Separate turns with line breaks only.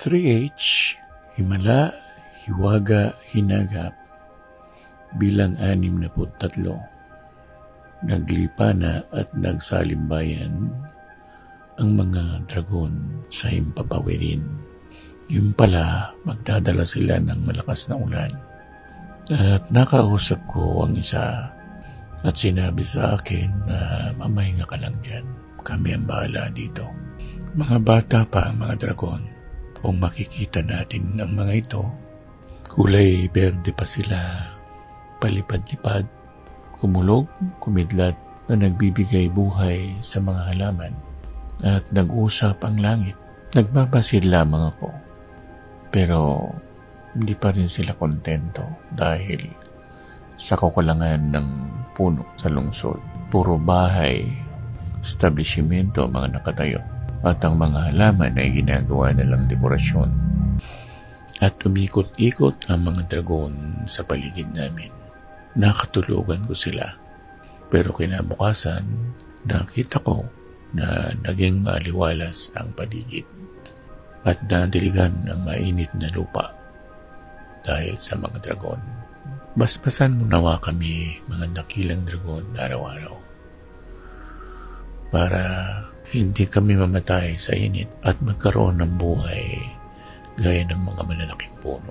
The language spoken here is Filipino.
3H, Himala, Hiwaga, Hinagap, bilang 63. Naglipa na at nagsalimbayan ang mga dragon sa himpapawirin. Yun pala, magdadala sila ng malakas na ulan. At nakausap ko ang isa at sinabi sa akin na mamahinga ka lang dyan. Kami ang bahala dito. Mga bata pa ang mga dragon. Kung makikita natin ang mga ito, kulay berde pa sila, palipad-lipad, kumulog, kumidlat na nagbibigay buhay sa mga halaman at nag-usap ang langit. Nagbabasid lamang ako, pero hindi pa rin sila kontento dahil sa kakulangan ng puno sa lungsod. Puro bahay, establishmento mga nakatayo at ang mga halaman ay ginagawa nilang dekorasyon. At umikot-ikot ang mga dragon sa paligid namin. Nakatulugan ko sila. Pero kinabukasan, nakita ko na naging maaliwalas ang paligid at nadiligan ang mainit na lupa dahil sa mga dragon. Basbasan mo nawa kami mga dakilang dragon araw-araw para hindi kami mamatay sa init at magkaroon ng buhay gaya ng mga malalaking puno.